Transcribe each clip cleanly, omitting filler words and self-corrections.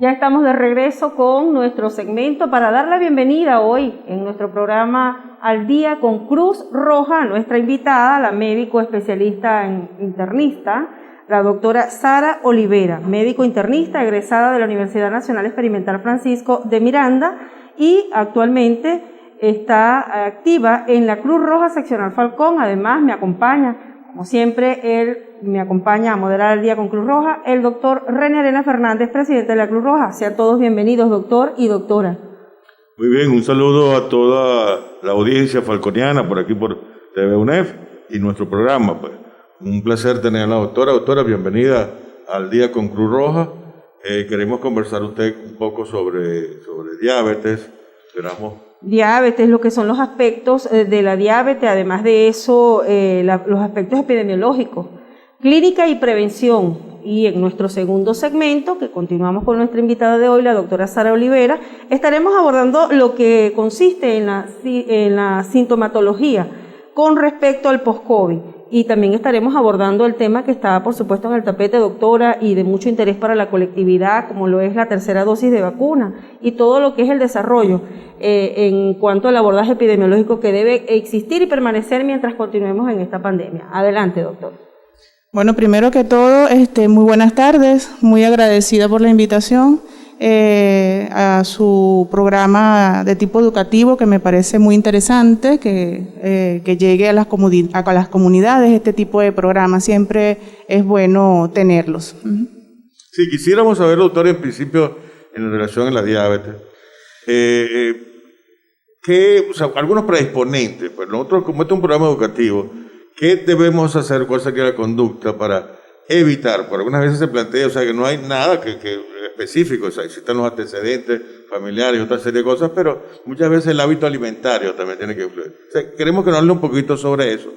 Ya estamos de regreso con nuestro segmento para dar la bienvenida hoy en nuestro programa Al Día con Cruz Roja a nuestra invitada, la médico especialista internista, la doctora Sara Olivera, médico internista egresada de la Universidad Nacional Experimental Francisco de Miranda y actualmente está activa en la Cruz Roja Seccional Falcón. Además me acompaña, como siempre, me acompaña a moderar el Día con Cruz Roja, el doctor René Arena Fernández, presidente de la Cruz Roja. Sean todos bienvenidos, doctor y doctora. Muy bien, un saludo a toda la audiencia falconiana por aquí por TV UNEF y nuestro programa. Pues. Un placer tener a la doctora. Doctora, bienvenida al Día con Cruz Roja. Queremos conversar usted un poco sobre diabetes. Esperamos. Diabetes, lo que son los aspectos de la diabetes, además de eso, los aspectos epidemiológicos, clínica y prevención. Y en nuestro segundo segmento, que continuamos con nuestra invitada de hoy, la doctora Sara Olivera, estaremos abordando lo que consiste en la sintomatología con respecto al post-COVID. Y también estaremos abordando el tema que está, por supuesto, en el tapete, doctora, y de mucho interés para la colectividad, como lo es la tercera dosis de vacuna y todo lo que es el desarrollo en cuanto al abordaje epidemiológico que debe existir y permanecer mientras continuemos en esta pandemia. Adelante, doctor. Bueno, primero que todo, muy buenas tardes, muy agradecida por la invitación a su programa de tipo educativo, que me parece muy interesante que llegue a las comunidades este tipo de programas. Siempre es bueno tenerlos. Sí, quisiéramos saber, doctor, en principio, en relación a la diabetes, algunos predisponentes. Pues nosotros, como este es un programa educativo, ¿qué debemos hacer? ¿Cuál sería la conducta para evitar? Por algunas veces se plantea, que no hay nada que específico, existen los antecedentes familiares y otra serie de cosas, pero muchas veces el hábito alimentario también tiene que influir. Queremos que nos hable un poquito sobre eso.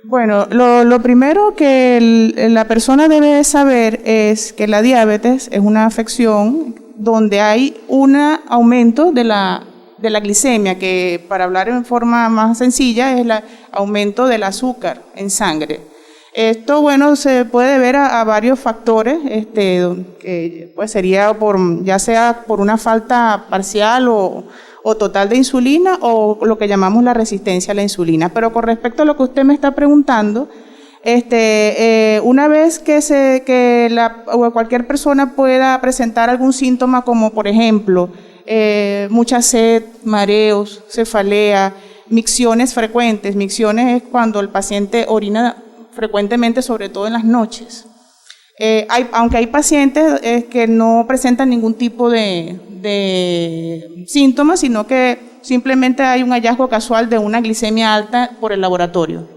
Bueno, lo primero que la persona debe saber es que la diabetes es una afección donde hay un aumento de la glicemia, que para hablar en forma más sencilla es el aumento del azúcar en sangre. Esto, bueno, se puede deber a varios factores, que pues sería ya sea por una falta parcial o total de insulina, o lo que llamamos la resistencia a la insulina. Pero con respecto a lo que usted me está preguntando, una vez que cualquier persona pueda presentar algún síntoma, como por ejemplo mucha sed, mareos, cefalea, micciones frecuentes. Micciones es cuando el paciente orina frecuentemente, sobre todo en las noches. Aunque hay pacientes que no presentan ningún tipo de síntomas, sino que simplemente hay un hallazgo casual de una glicemia alta por el laboratorio.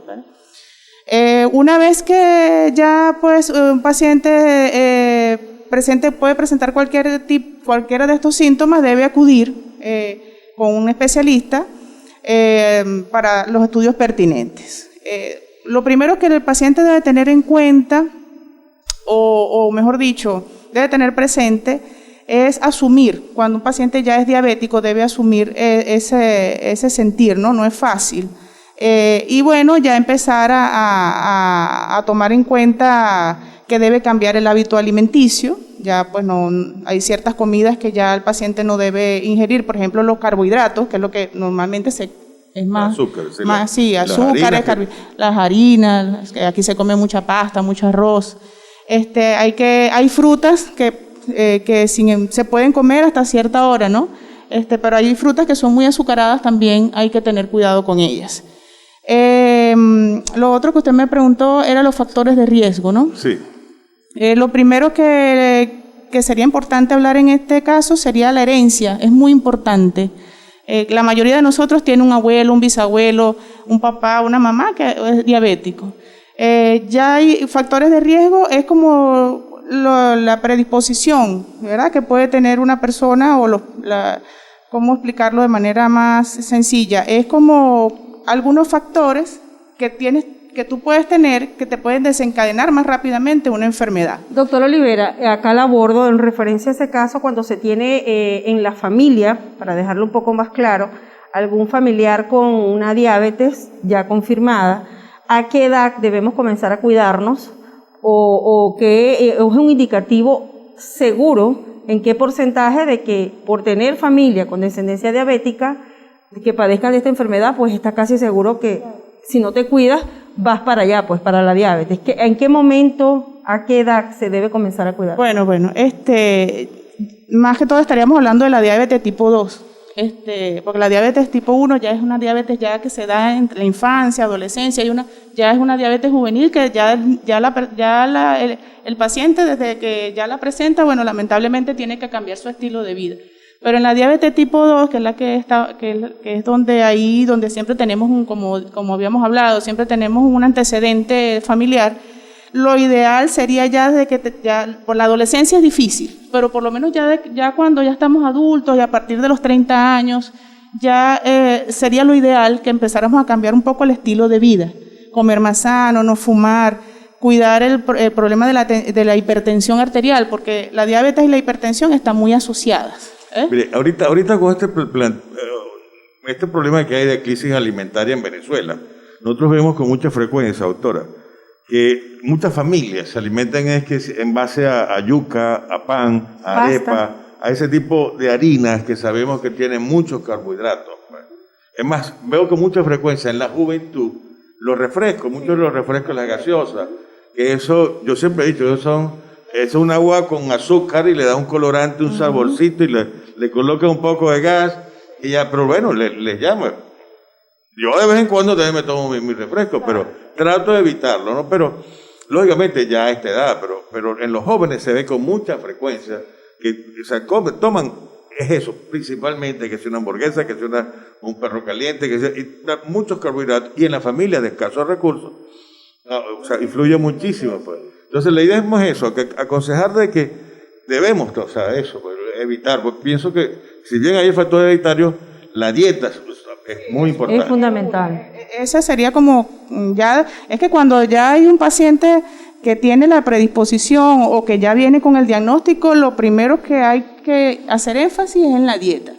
Una vez que ya pues un paciente puede presentar cualquiera de estos síntomas, debe acudir con un especialista para los estudios pertinentes. Lo primero que el paciente debe tener en cuenta, o mejor dicho, debe tener presente, es asumir. Cuando un paciente ya es diabético, debe asumir ese sentir, ¿no? No es fácil. Y bueno, ya empezar a tomar en cuenta que debe cambiar el hábito alimenticio. Ya pues no hay ciertas comidas que ya el paciente no debe ingerir, por ejemplo los carbohidratos, que es lo que normalmente es más azúcar, las harinas, que aquí se come mucha pasta, mucho arroz. Hay frutas que se pueden comer hasta cierta hora, ¿no? Pero hay frutas que son muy azucaradas, también hay que tener cuidado con ellas. Lo otro que usted me preguntó era los factores de riesgo, ¿no? Sí. Lo primero que sería importante hablar en este caso sería la herencia. Es muy importante. La mayoría de nosotros tiene un abuelo, un bisabuelo, un papá, una mamá que es diabético. Ya hay factores de riesgo, es como la predisposición, ¿verdad?, que puede tener una persona, o ¿cómo explicarlo de manera más sencilla? Es como algunos factores que tú puedes tener que te pueden desencadenar más rápidamente una enfermedad. Doctor Olivera, acá la abordo en referencia a ese caso cuando se tiene en la familia, para dejarlo un poco más claro, algún familiar con una diabetes ya confirmada. ¿A qué edad debemos comenzar a cuidarnos? ¿O qué es un indicativo seguro en qué porcentaje de que por tener familia con descendencia diabética que padezcan de esta enfermedad, pues está casi seguro que si no te cuidas vas para allá, pues para la diabetes. ¿En qué momento, a qué edad se debe comenzar a cuidar? Bueno, más que todo estaríamos hablando de la diabetes tipo 2. Porque la diabetes tipo 1 ya es una diabetes ya que se da en la infancia, adolescencia, ya es una diabetes juvenil que el paciente desde que ya la presenta, bueno, lamentablemente tiene que cambiar su estilo de vida. Pero en la diabetes tipo 2, que es la que es donde siempre tenemos como habíamos hablado, siempre tenemos un antecedente familiar. Lo ideal sería ya de que por la adolescencia es difícil, pero por lo menos ya cuando ya estamos adultos y a partir de los 30 años, ya sería lo ideal que empezáramos a cambiar un poco el estilo de vida, comer más sano, no fumar, cuidar el problema de la hipertensión arterial, porque la diabetes y la hipertensión están muy asociadas. Mire, ahorita con este problema que hay de crisis alimentaria en Venezuela, nosotros vemos con mucha frecuencia, doctora, que muchas familias se alimentan en base a yuca, a pan, a arepa, a ese tipo de harinas que sabemos que tienen muchos carbohidratos. Es más, veo con mucha frecuencia en la juventud los refrescos, muchos de los refrescos, las gaseosas, que eso, yo siempre he dicho, eso es un agua con azúcar y le da un colorante, un saborcito y le coloca un poco de gas y ya, pero bueno, les llama. Yo de vez en cuando también me tomo mi refresco, pero trato de evitarlo, ¿no? Pero, lógicamente, ya a esta edad, pero en los jóvenes se ve con mucha frecuencia que toman, es eso, principalmente, que sea una hamburguesa, que sea un perro caliente, que sea muchos carbohidratos, y en la familia de escasos recursos, influye muchísimo, pues. Entonces, la idea es más eso, que aconsejar de que debemos, eso, pues, evitar, pues pienso que, si bien hay factores hereditarios, la dieta es muy importante. Es fundamental. Esa sería es que cuando ya hay un paciente que tiene la predisposición o que ya viene con el diagnóstico, lo primero que hay que hacer énfasis es en la dieta.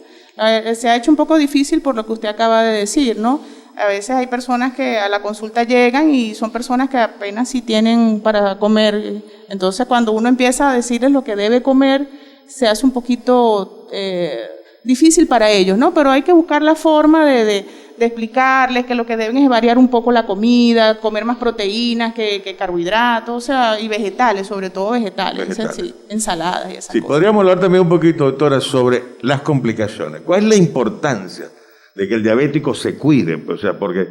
Se ha hecho un poco difícil por lo que usted acaba de decir, ¿no? A veces hay personas que a la consulta llegan y son personas que apenas sí tienen para comer. Entonces, cuando uno empieza a decirles lo que debe comer, se hace un poquito difícil para ellos, ¿no? Pero hay que buscar la forma de explicarles que lo que deben es variar un poco la comida, comer más proteínas que carbohidratos, y vegetales, sobre todo vegetales. Sí, ensaladas y esas cosas. Podríamos hablar también un poquito, doctora, sobre las complicaciones. ¿Cuál es la importancia de que el diabético se cuide? Pues, porque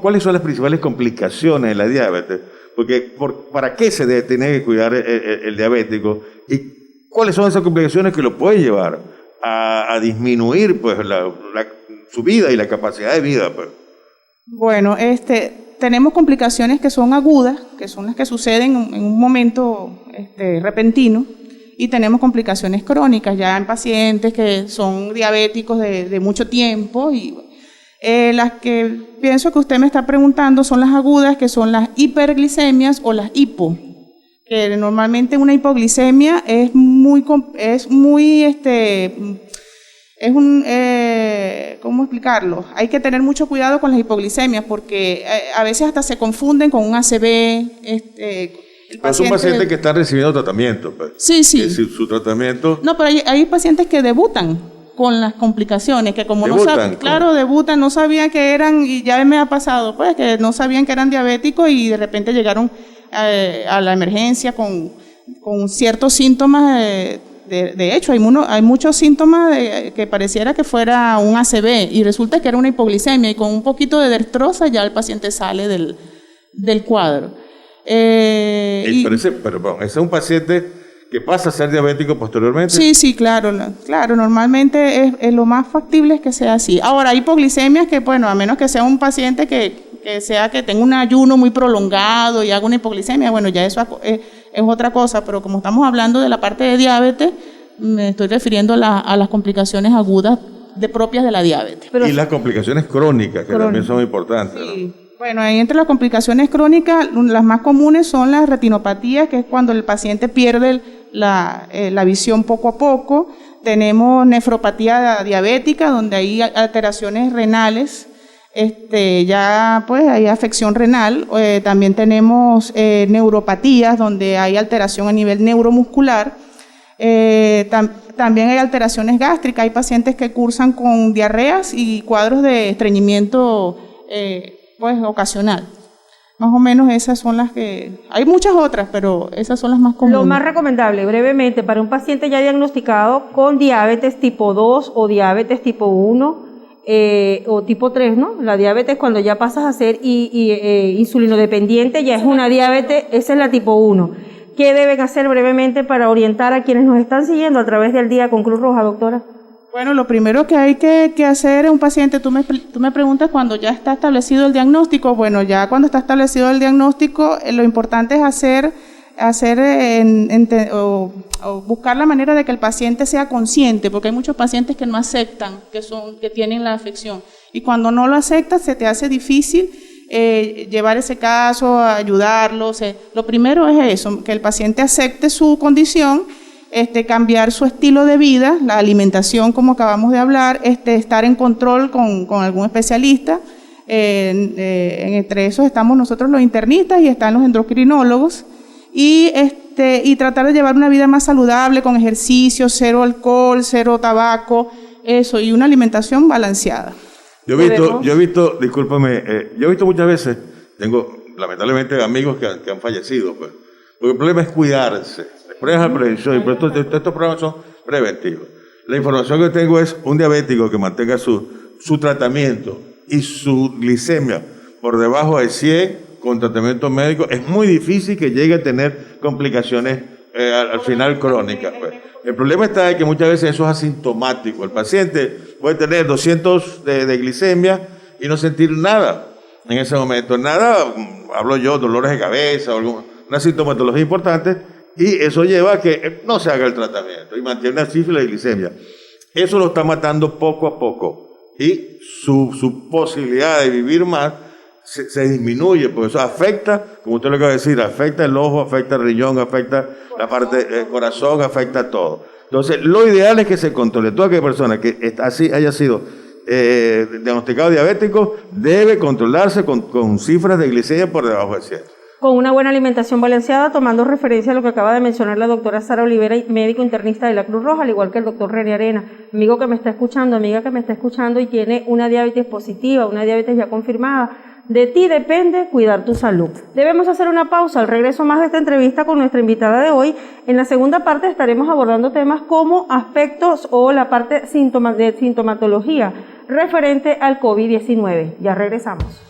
¿cuáles son las principales complicaciones de la diabetes? Porque ¿para qué se tiene que cuidar el diabético? ¿Y cuáles son esas complicaciones que lo pueden llevar a disminuir, pues, su vida y la capacidad de vida, pues? Bueno, tenemos complicaciones que son agudas, que son las que suceden en un momento repentino, y tenemos complicaciones crónicas ya en pacientes que son diabéticos de mucho tiempo, y las que pienso que usted me está preguntando son las agudas, que son las hiperglicemias o las hipo, que normalmente una hipoglicemia ¿cómo explicarlo? Hay que tener mucho cuidado con las hipoglicemias porque a veces hasta se confunden con un ACV. Es un paciente que está recibiendo tratamiento. Pues. Sí. Su tratamiento. No, pero hay pacientes que debutan con las complicaciones, que como debutan, no sabían que eran, y ya me ha pasado, pues, que no sabían que eran diabéticos y de repente llegaron a la emergencia con ciertos síntomas. De hecho, hay muchos síntomas que pareciera que fuera un ACV y resulta que era una hipoglicemia, y con un poquito de dextrosa ya el paciente sale del cuadro. Pero ese es un paciente que pasa a ser diabético posteriormente. Sí, claro, normalmente es lo más factible es que sea así. Ahora, hay hipoglicemias que, bueno, a menos que sea un paciente que tenga un ayuno muy prolongado y haga una hipoglicemia, bueno, ya eso es otra cosa, pero como estamos hablando de la parte de diabetes, me estoy refiriendo a las complicaciones agudas propias de la diabetes. Y las complicaciones crónicas, que también son importantes. Sí. ¿No? Bueno, ahí entre las complicaciones crónicas, las más comunes son las retinopatías, que es cuando el paciente pierde la visión poco a poco. Tenemos nefropatía diabética, donde hay alteraciones renales, ya pues hay afección renal. También tenemos neuropatías, donde hay alteración a nivel neuromuscular. También hay alteraciones gástricas, hay pacientes que cursan con diarreas y cuadros de estreñimiento pues ocasional. Más o menos esas son las que... Hay muchas otras, pero esas son las más comunes. Lo más recomendable, brevemente, para un paciente ya diagnosticado con diabetes tipo 2 o diabetes tipo 1 o tipo 3, ¿no? La diabetes cuando ya pasas a ser insulinodependiente ya es una diabetes, esa es la tipo 1. ¿Qué deben hacer brevemente para orientar a quienes nos están siguiendo a través del Día con Cruz Roja, doctora? Bueno, lo primero que hay que hacer en un paciente, tú me preguntas cuando ya está establecido el diagnóstico. Bueno, ya cuando está establecido el diagnóstico, lo importante es buscar la manera de que el paciente sea consciente, porque hay muchos pacientes que no aceptan que tienen la afección. Y cuando no lo aceptas, se te hace difícil llevar ese caso, ayudarlo. Lo primero es eso, que el paciente acepte su condición, cambiar su estilo de vida, la alimentación como acabamos de hablar, estar en control con algún especialista. Entre esos estamos nosotros los internistas y están los endocrinólogos, y tratar de llevar una vida más saludable con ejercicio, cero alcohol, cero tabaco, eso, y una alimentación balanceada. Yo he visto, discúlpame, yo he visto muchas veces, tengo lamentablemente amigos que han fallecido, pues, porque el problema es cuidarse. Pruebas de prevención, y por estos programas son preventivos. La información que tengo es un diabético que mantenga su tratamiento y su glicemia por debajo de 100 con tratamiento médico. Es muy difícil que llegue a tener complicaciones al final crónicas. Pues. El problema está en que muchas veces eso es asintomático. El paciente puede tener 200 de glicemia y no sentir nada en ese momento. Nada, hablo yo, dolores de cabeza o una sintomatología importante. Y eso lleva a que no se haga el tratamiento y mantiene una cifra de glicemia. Eso lo está matando poco a poco. Y su posibilidad de vivir más se disminuye, porque eso afecta, como usted lo acaba de decir, afecta el ojo, afecta el riñón, afecta la parte del corazón, afecta todo. Entonces, lo ideal es que se controle. Toda aquella persona que así haya sido diagnosticado diabético debe controlarse con cifras de glicemia por debajo de 100. Con una buena alimentación balanceada, tomando referencia a lo que acaba de mencionar la doctora Sara Olivera, médico internista de la Cruz Roja, al igual que el doctor René Arena. Amigo que me está escuchando, amiga que me está escuchando y tiene una diabetes positiva, una diabetes ya confirmada, de ti depende cuidar tu salud. Debemos hacer una pausa. Al regreso más de esta entrevista con nuestra invitada de hoy, en la segunda parte estaremos abordando temas como aspectos o la parte de sintomatología referente al COVID-19. Ya regresamos.